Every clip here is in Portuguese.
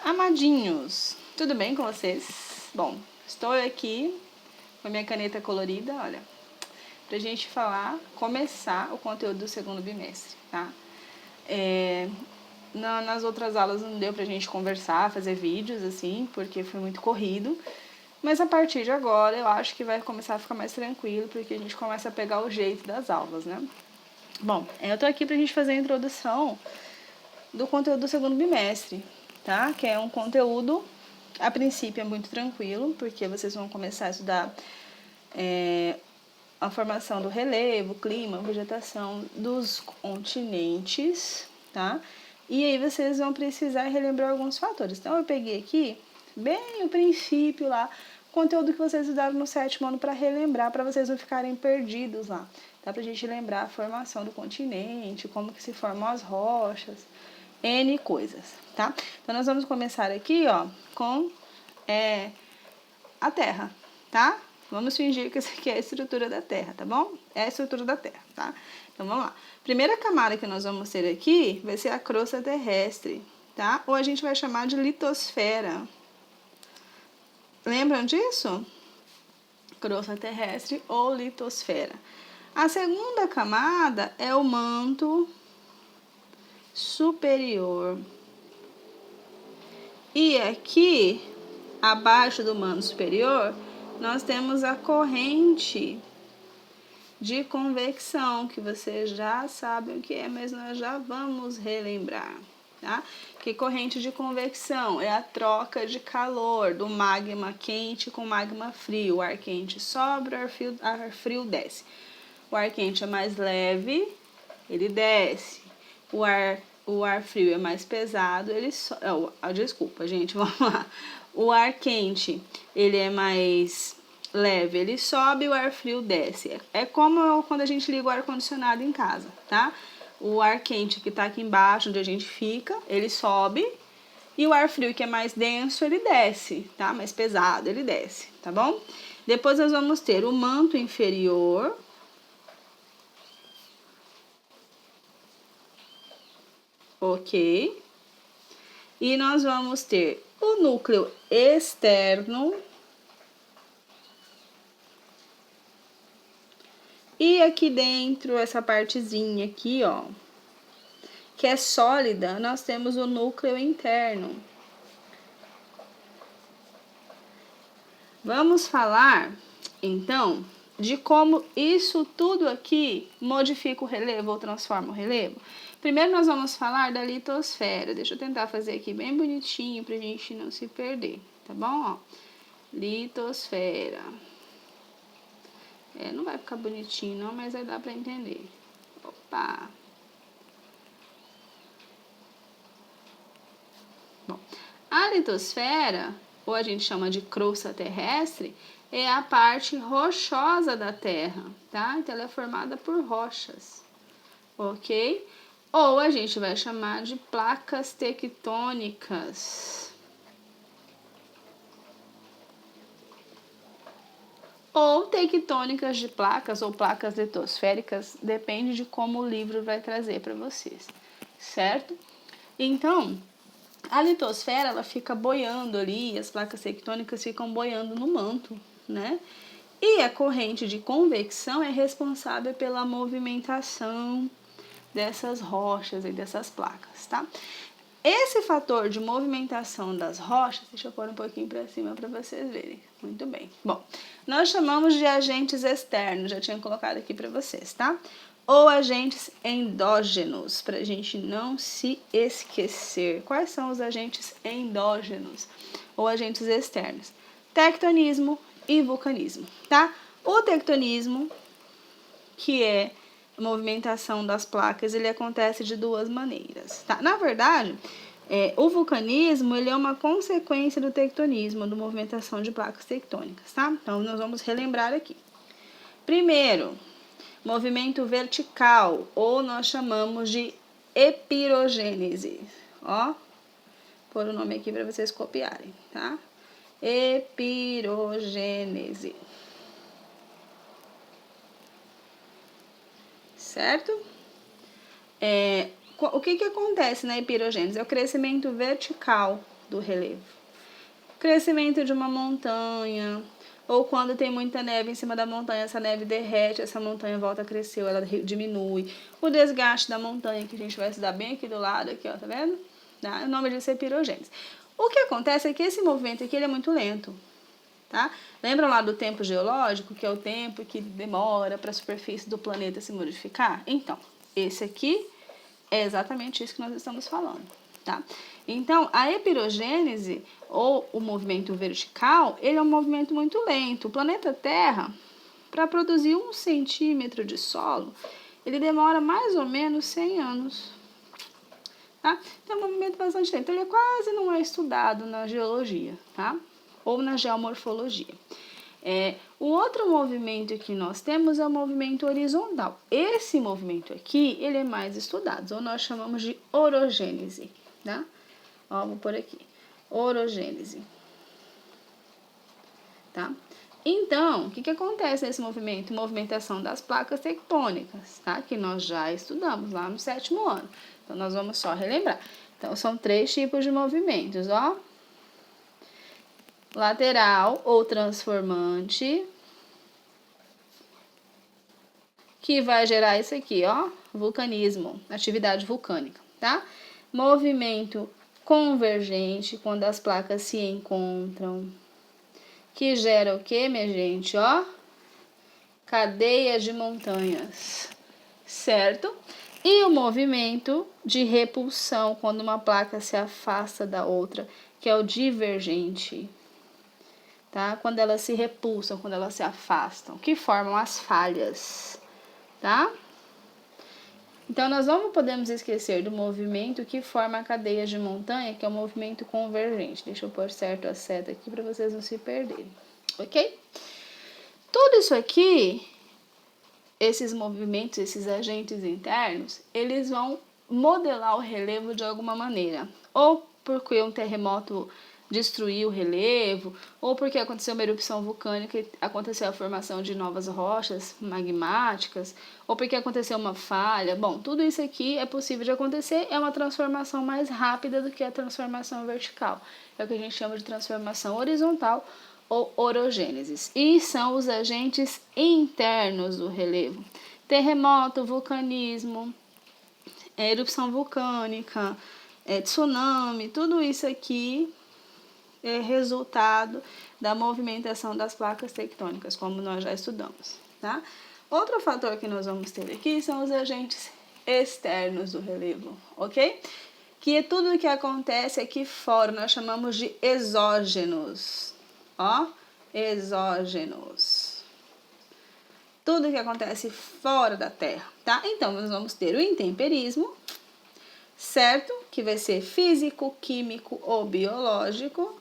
Amadinhos, tudo bem com vocês? Bom, estou aqui com a minha caneta colorida, olha, pra gente começar o conteúdo do segundo bimestre, tá? Nas outras aulas não deu pra gente conversar, fazer vídeos, assim, porque foi muito corrido. Mas a partir de agora eu acho que vai começar a ficar mais tranquilo, porque a gente começa a pegar o jeito das aulas, né? Bom, eu tô aqui pra gente fazer a introdução do conteúdo do segundo bimestre, tá? Que é um conteúdo, a princípio, é muito tranquilo, porque vocês vão começar a estudar a formação do relevo, clima, vegetação dos continentes, tá? E aí vocês vão precisar relembrar alguns fatores. Então, eu peguei aqui, bem o princípio lá, conteúdo que vocês estudaram no 7º ano para relembrar, para vocês não ficarem perdidos lá. Dá pra gente lembrar a formação do continente, como que se formam as rochas, N coisas, tá? Então, nós vamos começar aqui, ó, com a Terra, tá? Vamos fingir que essa aqui é a estrutura da Terra, tá bom? É a estrutura da Terra, tá? Então, vamos lá. Primeira camada que nós vamos ter aqui vai ser a crosta terrestre, tá? Ou a gente vai chamar de litosfera. Lembram disso? Crosta terrestre ou litosfera. A segunda camada é o manto superior. E aqui, abaixo do manto superior, nós temos a corrente de convecção, que vocês já sabem o que é, mas nós já vamos relembrar, tá? Que corrente de convecção é a troca de calor do magma quente com magma frio. O ar quente sobe, o ar frio desce. O ar quente é mais leve, ele desce. O ar frio é mais pesado, ele sobe. Desculpa, gente, vamos lá. O ar quente, ele é mais leve, ele sobe, o ar frio desce. É como quando a gente liga o ar-condicionado em casa, tá? O ar quente que tá aqui embaixo, onde a gente fica, ele sobe. E o ar frio, que é mais denso, ele desce, tá? Mais pesado, ele desce, tá bom? Depois nós vamos ter o manto inferior. Ok? E nós vamos ter o núcleo externo. E aqui dentro, essa partezinha aqui, ó, que é sólida, nós temos o núcleo interno. Vamos falar, então, de como isso tudo aqui modifica o relevo ou transforma o relevo. Primeiro nós vamos falar da litosfera. Deixa eu tentar fazer aqui bem bonitinho pra gente não se perder, tá bom? Ó, litosfera. Não vai ficar bonitinho não, mas vai dar pra entender. Opa! Bom, a litosfera, ou a gente chama de crosta terrestre, é a parte rochosa da Terra, tá? Então, ela é formada por rochas, ok? Ou a gente vai chamar de placas tectônicas. Ou tectônicas de placas ou placas litosféricas, depende de como o livro vai trazer para vocês, certo? Então, a litosfera, ela fica boiando ali, as placas tectônicas ficam boiando no manto, né? E a corrente de convecção é responsável pela movimentação dessas rochas e dessas placas, tá? Esse fator de movimentação das rochas, deixa eu pôr um pouquinho para cima para vocês verem. Muito bem. Bom, nós chamamos de agentes externos, já tinha colocado aqui para vocês, tá? Ou agentes endógenos, para a gente não se esquecer. Quais são os agentes endógenos ou agentes externos? Tectonismo e vulcanismo, tá? O tectonismo, que é a movimentação das placas, ele acontece de duas maneiras, tá? Na verdade, o vulcanismo, ele é uma consequência do tectonismo, da movimentação de placas tectônicas, tá? Então, nós vamos relembrar aqui. Primeiro, movimento vertical, ou nós chamamos de epirogênese. Ó, pôr o nome aqui para vocês copiarem, tá? Epirogênese. Certo? O que acontece na epirogênese? É o crescimento vertical do relevo. Crescimento de uma montanha, ou quando tem muita neve em cima da montanha, essa neve derrete, essa montanha volta a crescer, ela diminui. O desgaste da montanha, que a gente vai estudar bem aqui do lado, aqui, ó, tá vendo? Tá? O nome disso é pirogênese. O que acontece é que esse movimento aqui ele é muito lento. Tá? Lembram lá do tempo geológico, que é o tempo que demora para a superfície do planeta se modificar? Então, esse aqui é exatamente isso que nós estamos falando. Tá? Então, a epirogênese, ou o movimento vertical, ele é um movimento muito lento. O planeta Terra, para produzir 1 centímetro de solo, ele demora mais ou menos 100 anos. Tá? Então, é um movimento bastante lento. Ele quase não é estudado na geologia, tá? Ou na geomorfologia. O outro movimento que nós temos é o movimento horizontal. Esse movimento aqui, ele é mais estudado, ou nós chamamos de orogênese, tá? Ó, vou por aqui. Orogênese. Tá? Então, o que acontece nesse movimento? Movimentação das placas tectônicas, tá? Que nós já estudamos lá no 7º ano. Então, nós vamos só relembrar. Então, são 3 tipos de movimentos, ó. Lateral ou transformante, que vai gerar isso aqui, ó, vulcanismo, atividade vulcânica, tá? Movimento convergente, quando as placas se encontram, que gera o que, minha gente, ó? Cadeia de montanhas, certo? E o movimento de repulsão, quando uma placa se afasta da outra, que é o divergente. Tá? Quando elas se repulsam, quando elas se afastam, que formam as falhas, tá? Então, nós não podemos esquecer do movimento que forma a cadeia de montanha, que é o movimento convergente. Deixa eu pôr certo a seta aqui para vocês não se perderem, ok? Tudo isso aqui, esses movimentos, esses agentes internos, eles vão modelar o relevo de alguma maneira. Ou porque um terremoto destruiu o relevo, ou porque aconteceu uma erupção vulcânica e aconteceu a formação de novas rochas magmáticas, ou porque aconteceu uma falha. Bom, tudo isso aqui é possível de acontecer, é uma transformação mais rápida do que a transformação vertical. É o que a gente chama de transformação horizontal ou orogênese. E são os agentes internos do relevo. Terremoto, vulcanismo, erupção vulcânica, tsunami, tudo isso aqui é resultado da movimentação das placas tectônicas, como nós já estudamos, tá? Outro fator que nós vamos ter aqui são os agentes externos do relevo, ok? Que é tudo o que acontece aqui fora, nós chamamos de exógenos, ó, exógenos. Tudo que acontece fora da Terra, tá? Então, nós vamos ter o intemperismo, certo? Que vai ser físico, químico ou biológico.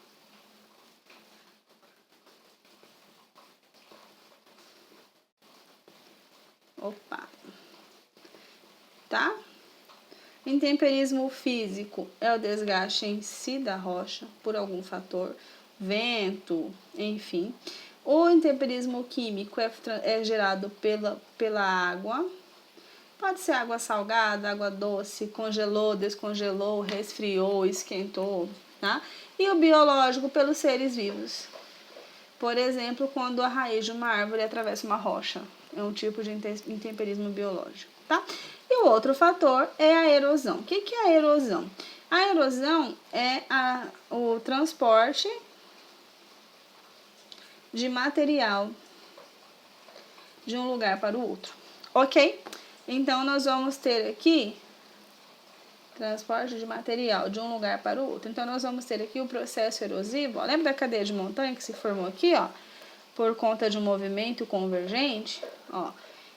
Opa, tá? Intemperismo físico é o desgaste em si da rocha por algum fator, vento, enfim. O intemperismo químico é gerado pela água. Pode ser água salgada, água doce, congelou, descongelou, resfriou, esquentou, tá? E o biológico pelos seres vivos. Por exemplo, quando a raiz de uma árvore atravessa uma rocha. É um tipo de intemperismo biológico, tá? E o outro fator é a erosão. O que é a erosão? A erosão é o transporte de material de um lugar para o outro, ok? Então, nós vamos ter aqui transporte de material de um lugar para o outro. Então, nós vamos ter aqui o processo erosivo. Ó, lembra da cadeia de montanha que se formou aqui, ó? Por conta de um movimento convergente, ó.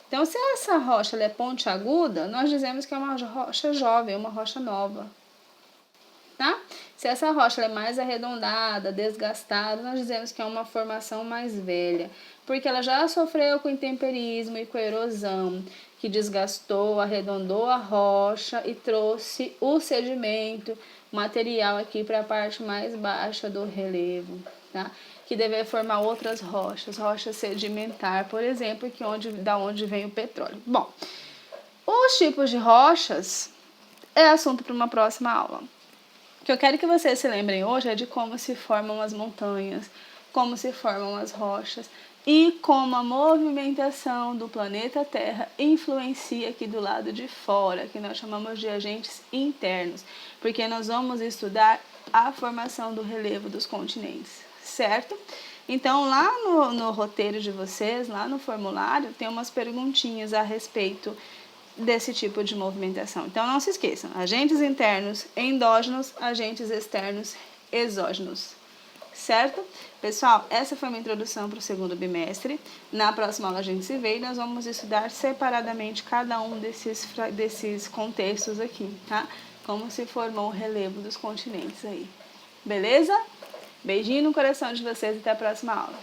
Então, se essa rocha ela é pontiaguda, nós dizemos que é uma rocha jovem, uma rocha nova, tá? Se essa rocha ela é mais arredondada, desgastada, nós dizemos que é uma formação mais velha, porque ela já sofreu com intemperismo e com erosão, que desgastou, arredondou a rocha e trouxe o sedimento, material aqui para a parte mais baixa do relevo, tá? Que deve formar outras rochas, rocha sedimentar, por exemplo, da onde vem o petróleo. Bom, os tipos de rochas é assunto para uma próxima aula. O que eu quero que vocês se lembrem hoje é de como se formam as montanhas, como se formam as rochas e como a movimentação do planeta Terra influencia aqui do lado de fora, que nós chamamos de agentes internos, porque nós vamos estudar a formação do relevo dos continentes, certo? Então, lá no roteiro de vocês, lá no formulário, tem umas perguntinhas a respeito desse tipo de movimentação. Então, não se esqueçam, agentes internos endógenos, agentes externos exógenos, certo? Pessoal, essa foi uma introdução para o segundo bimestre. Na próxima aula a gente se vê e nós vamos estudar separadamente cada um desses contextos aqui, tá? Como se formou o relevo dos continentes aí. Beleza? Beijinho no coração de vocês e até a próxima aula.